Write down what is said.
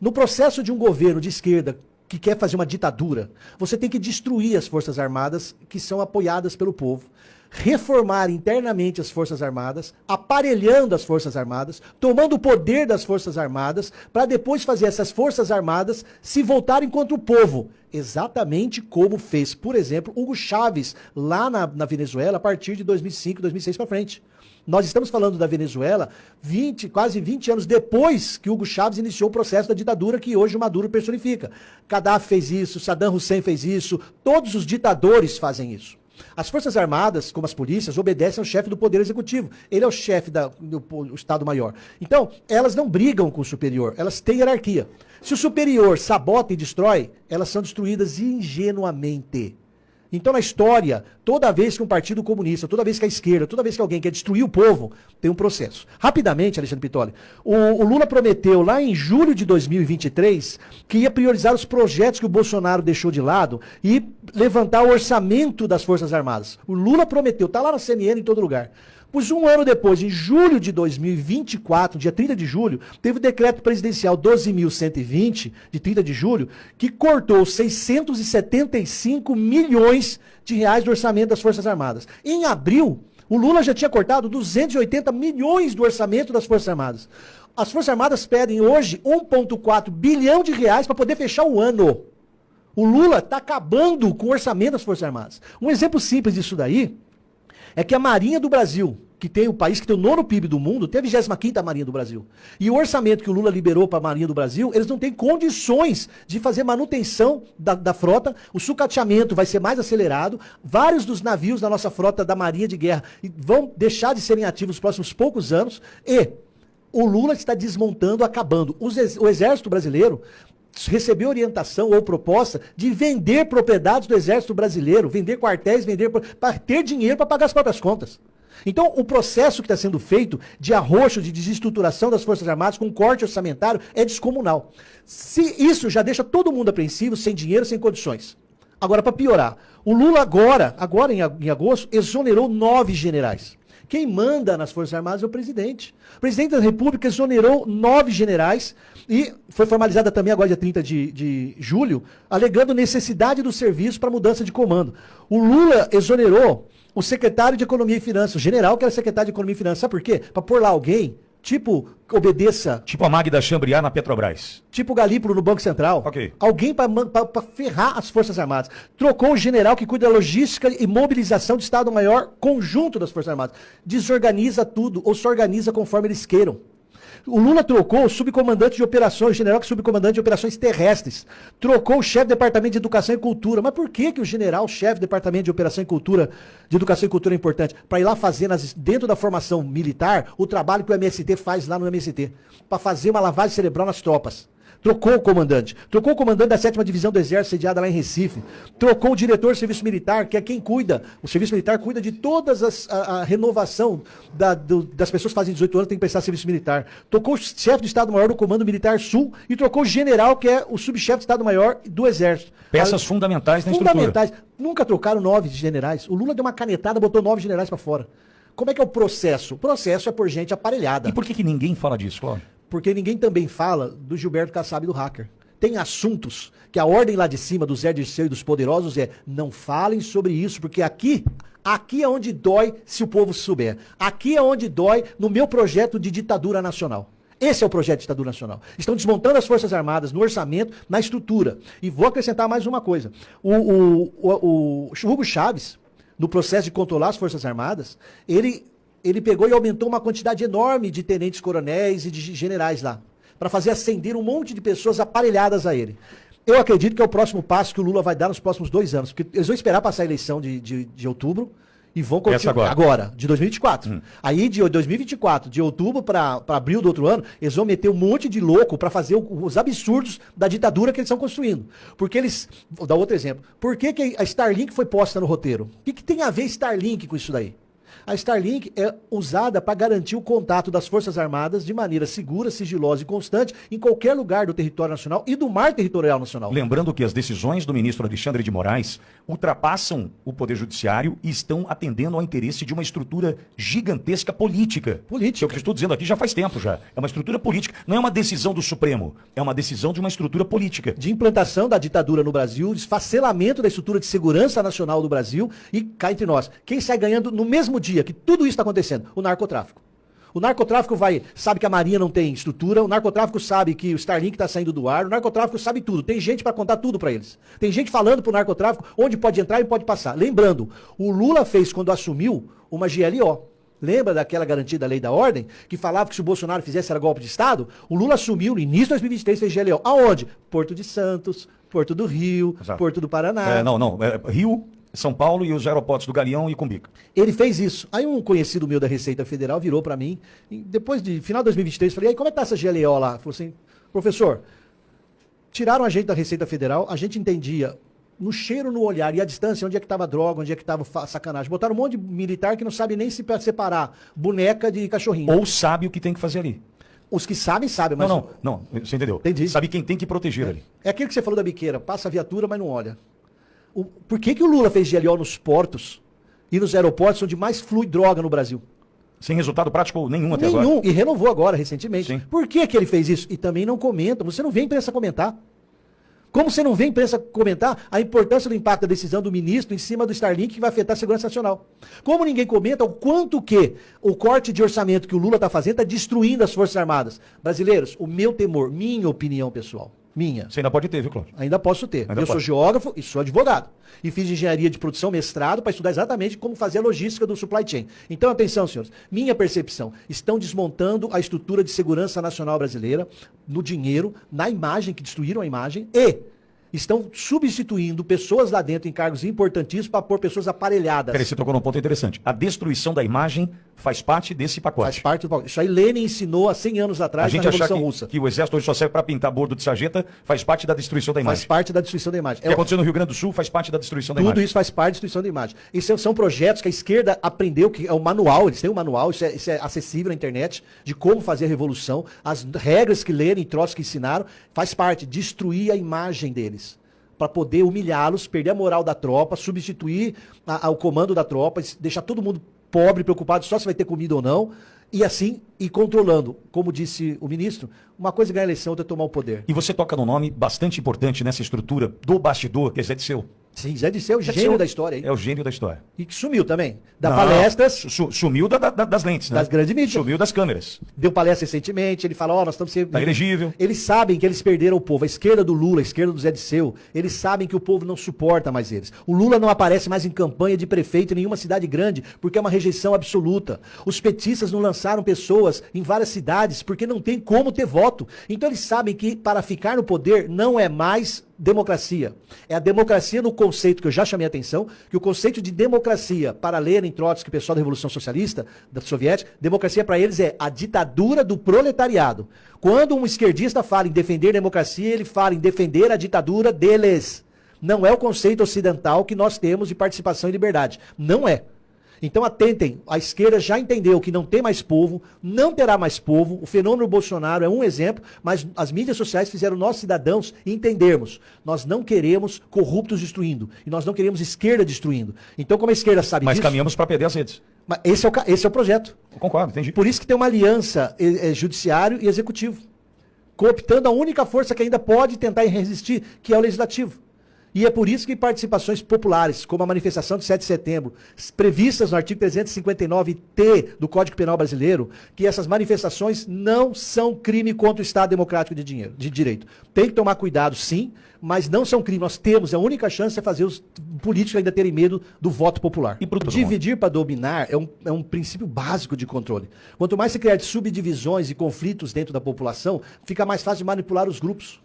No processo de um governo de esquerda que quer fazer uma ditadura, você tem que destruir as Forças Armadas que são apoiadas pelo povo, reformar internamente as Forças Armadas, aparelhando as Forças Armadas, tomando o poder das Forças Armadas, para depois fazer essas Forças Armadas se voltarem contra o povo. Exatamente como fez, por exemplo, Hugo Chávez lá na Venezuela a partir de 2005, 2006 para frente. Nós estamos falando da Venezuela quase 20 anos depois que Hugo Chávez iniciou o processo da ditadura que hoje o Maduro personifica. Gaddafi fez isso, Saddam Hussein fez isso, todos os ditadores fazem isso. As Forças Armadas, como as polícias, obedecem ao chefe do Poder Executivo. Ele é o chefe do Estado-Maior. Então, elas não brigam com o superior, elas têm hierarquia. Se o superior sabota e destrói, elas são destruídas ingenuamente. Então, na história, toda vez que um partido comunista, toda vez que a esquerda, toda vez que alguém quer destruir o povo, tem um processo. Rapidamente, Alexandre Pittoli, o Lula prometeu lá em julho de 2023 que ia priorizar os projetos que o Bolsonaro deixou de lado e levantar o orçamento das Forças Armadas. O Lula prometeu, está lá na CNN em todo lugar. Pois um ano depois, em julho de 2024, dia 30 de julho, teve o decreto presidencial 12.120, de 30 de julho, que cortou 675 milhões de reais do orçamento das Forças Armadas. Em abril, o Lula já tinha cortado 280 milhões do orçamento das Forças Armadas. As Forças Armadas pedem hoje 1,4 bilhão de reais para poder fechar o ano. O Lula está acabando com o orçamento das Forças Armadas. Um exemplo simples disso daí é que a Marinha do Brasil, que tem o país que tem o 9º PIB do mundo, tem a 25ª Marinha do Brasil. E o orçamento que o Lula liberou para a Marinha do Brasil, eles não têm condições de fazer manutenção da frota, o sucateamento vai ser mais acelerado, vários dos navios da nossa frota da Marinha de Guerra vão deixar de serem ativos nos próximos poucos anos, e o Lula está desmontando, acabando. O Exército Brasileiro recebeu orientação ou proposta de vender propriedades do Exército Brasileiro, vender quartéis, para ter dinheiro para pagar as próprias contas. Então, o processo que está sendo feito de arroxo, de desestruturação das Forças Armadas com corte orçamentário é descomunal. Isso já deixa todo mundo apreensivo, sem dinheiro, sem condições. Agora, para piorar, o Lula agora em agosto, exonerou 9 generais. Quem manda nas Forças Armadas é o presidente. O presidente da República exonerou 9 generais e foi formalizada também agora dia 30 de julho, alegando necessidade do serviço para mudança de comando. O Lula exonerou o secretário de Economia e Finanças, o general que era secretário de Economia e Finanças. Sabe por quê? Para pôr lá alguém, tipo, obedeça. Tipo a Magda Chambriard na Petrobras. Tipo o Galípolo no Banco Central. Ok. Alguém para ferrar as Forças Armadas. Trocou o general que cuida da logística e mobilização do Estado-Maior conjunto das Forças Armadas. Desorganiza tudo ou se organiza conforme eles queiram. O Lula trocou o subcomandante de operações, o general que é subcomandante de operações terrestres. Trocou o chefe do departamento de educação e cultura. Mas por que o general, chefe do departamento de operação e cultura, de educação e cultura é importante? Para ir lá fazer, dentro da formação militar, o trabalho que o MST faz lá no MST. Para fazer uma lavagem cerebral nas tropas. Trocou o comandante da 7ª Divisão do Exército, sediada lá em Recife. Trocou o diretor do Serviço Militar, que é quem cuida. O Serviço Militar cuida de todas a renovação das pessoas que fazem 18 anos, tem que prestar serviço militar. Trocou o chefe do Estado-Maior do Comando Militar Sul e trocou o general, que é o subchefe do Estado-Maior do Exército. Peças fundamentais na estrutura. Nunca trocaram 9 generais. O Lula deu uma canetada, botou 9 generais para fora. Como é que é o processo? O processo é por gente aparelhada. E por que ninguém fala disso, Cláudio? Porque ninguém também fala do Gilberto Kassab e do hacker. Tem assuntos que a ordem lá de cima do Zé Dirceu e dos poderosos é: não falem sobre isso, porque aqui é onde dói se o povo souber. Aqui é onde dói no meu projeto de ditadura nacional. Esse é o projeto de ditadura nacional. Estão desmontando as Forças Armadas no orçamento, na estrutura. E vou acrescentar mais uma coisa. O Hugo Chávez, no processo de controlar as Forças Armadas, ele pegou e aumentou uma quantidade enorme de tenentes coronéis e de generais lá, para fazer ascender um monte de pessoas aparelhadas a ele. Eu acredito que é o próximo passo que o Lula vai dar nos próximos 2 anos, porque eles vão esperar passar a eleição de outubro e vão continuar agora, de 2024. Aí de 2024, de outubro para abril do outro ano, eles vão meter um monte de louco para fazer os absurdos da ditadura que eles estão construindo. Porque eles, vou dar outro exemplo, por que a Starlink foi posta no roteiro? O que tem a ver Starlink com isso daí? A Starlink é usada para garantir o contato das Forças Armadas de maneira segura, sigilosa e constante em qualquer lugar do território nacional e do mar territorial nacional. Lembrando que as decisões do ministro Alexandre de Moraes ultrapassam o Poder Judiciário e estão atendendo ao interesse de uma estrutura gigantesca política. Política. É o que eu estou dizendo aqui já faz tempo já. É uma estrutura política. Não é uma decisão do Supremo. É uma decisão de uma estrutura política. De implantação da ditadura no Brasil, desfacelamento da estrutura de segurança nacional do Brasil e cá entre nós. Quem sai ganhando no mesmo dia que tudo isso está acontecendo? O narcotráfico. O narcotráfico sabe que a Marinha não tem estrutura, o narcotráfico sabe que o Starlink está saindo do ar, o narcotráfico sabe tudo. Tem gente para contar tudo para eles. Tem gente falando pro narcotráfico onde pode entrar e pode passar. Lembrando, o Lula fez quando assumiu uma GLO. Lembra daquela garantia da lei da ordem? Que falava que se o Bolsonaro fizesse era golpe de Estado? O Lula assumiu no início de 2023, fez GLO. Aonde? Porto de Santos, Porto do Rio, Exato. Porto do Paraná. Rio, São Paulo e os aeroportos do Galeão e Cumbica. Ele fez isso. Aí um conhecido meu da Receita Federal virou para mim, e depois de final de 2023, falei, aí como é que tá essa GLO lá? Falou assim, professor, tiraram a gente da Receita Federal, a gente entendia no cheiro, no olhar e a distância, onde é que estava droga, onde é que estava sacanagem. Botaram um monte de militar que não sabe nem se separar boneca de cachorrinho. Ou sabe o que tem que fazer ali. Os que sabem, sabem, mas... Não, você entendeu. Entendi. Sabe quem tem que proteger ali. É aquilo que você falou da biqueira, passa a viatura, mas não olha. Por que o Lula fez GLO nos portos e nos aeroportos onde mais flui droga no Brasil? Sem resultado prático nenhum até agora. Nenhum, e renovou agora, recentemente. Sim. Por que ele fez isso? E também não comenta, você não vê a imprensa comentar. Como você não vê a imprensa comentar a importância do impacto da decisão do ministro em cima do Starlink que vai afetar a segurança nacional? Como ninguém comenta o quanto que o corte de orçamento que o Lula está fazendo está destruindo as Forças Armadas. Brasileiros, o meu temor, minha opinião pessoal, minha. Você ainda pode ter, viu, Cláudio? Ainda posso ter. Eu sou geógrafo e sou advogado. E fiz engenharia de produção, mestrado, para estudar exatamente como fazer a logística do supply chain. Então, atenção, senhores. Minha percepção, estão desmontando a estrutura de segurança nacional brasileira no dinheiro, na imagem, que destruíram a imagem, e estão substituindo pessoas lá dentro em cargos importantíssimos para pôr pessoas aparelhadas. Peraí, você tocou num ponto interessante. A destruição da imagem faz parte desse pacote. Faz parte do pacote. Isso aí Lenin ensinou há 100 anos atrás na Revolução Russa. Que o exército hoje só serve para pintar bordo de sarjeta, faz parte da destruição da imagem. Faz parte da destruição da imagem. O que aconteceu no Rio Grande do Sul faz parte da destruição da imagem. Tudo isso faz parte da destruição da imagem. Isso são projetos que a esquerda aprendeu, que é o manual, eles têm um manual, isso é acessível na internet, de como fazer a revolução, as regras que Lenin e Trotsky ensinaram, faz parte, destruir a imagem deles, para poder humilhá-los, perder a moral da tropa, substituir o comando da tropa, deixar todo mundo pobre, preocupado só se vai ter comida ou não, e assim, ir controlando. Como disse o ministro, uma coisa é ganhar a eleição, outra é tomar o poder. E você toca num nome bastante importante nessa estrutura do bastidor, que é Zé Disseu. Sim, Zé Disseu, gênio da história. Hein? É o gênio da história. E que sumiu também. Palestras. Sumiu das lentes, né? Das grandes mídias. Sumiu das câmeras. Deu palestra recentemente, ele fala, nós estamos sendo... Tá elegível. Eles sabem que eles perderam o povo. A esquerda do Lula, a esquerda do Zé Disseu, eles sabem que o povo não suporta mais eles. O Lula não aparece mais em campanha de prefeito em nenhuma cidade grande, porque é uma rejeição absoluta. Os petistas não lançaram pessoas em várias cidades, porque não tem como ter voto. Então eles sabem que para ficar no poder não é mais democracia. É a democracia no conceito que eu já chamei a atenção, que o conceito de democracia para Lenin, Trotsky, pessoal da Revolução Socialista, da Soviética, democracia para eles é a ditadura do proletariado. Quando um esquerdista fala em defender a democracia, ele fala em defender a ditadura deles. Não é o conceito ocidental que nós temos de participação e liberdade. Não é. Então atentem, a esquerda já entendeu que não tem mais povo, não terá mais povo, o fenômeno Bolsonaro é um exemplo, mas as mídias sociais fizeram nós cidadãos entendermos, nós não queremos corruptos destruindo, e nós não queremos esquerda destruindo. Então como a esquerda sabe disso... Mas disso... caminhamos para perder as redes. Mas esse é o projeto. Eu concordo, entendi. Por isso que tem uma aliança judiciário e executivo, cooptando a única força que ainda pode tentar resistir, que é o legislativo. E é por isso que participações populares, como a manifestação de 7 de setembro, previstas no artigo 359-T do Código Penal Brasileiro, que essas manifestações não são crime contra o Estado Democrático de Direito. Tem que tomar cuidado, sim, mas não são crime. Nós temos, a única chance é fazer os políticos ainda terem medo do voto popular. E dividir para dominar é um princípio básico de controle. Quanto mais se criar subdivisões e conflitos dentro da população, fica mais fácil de manipular os grupos.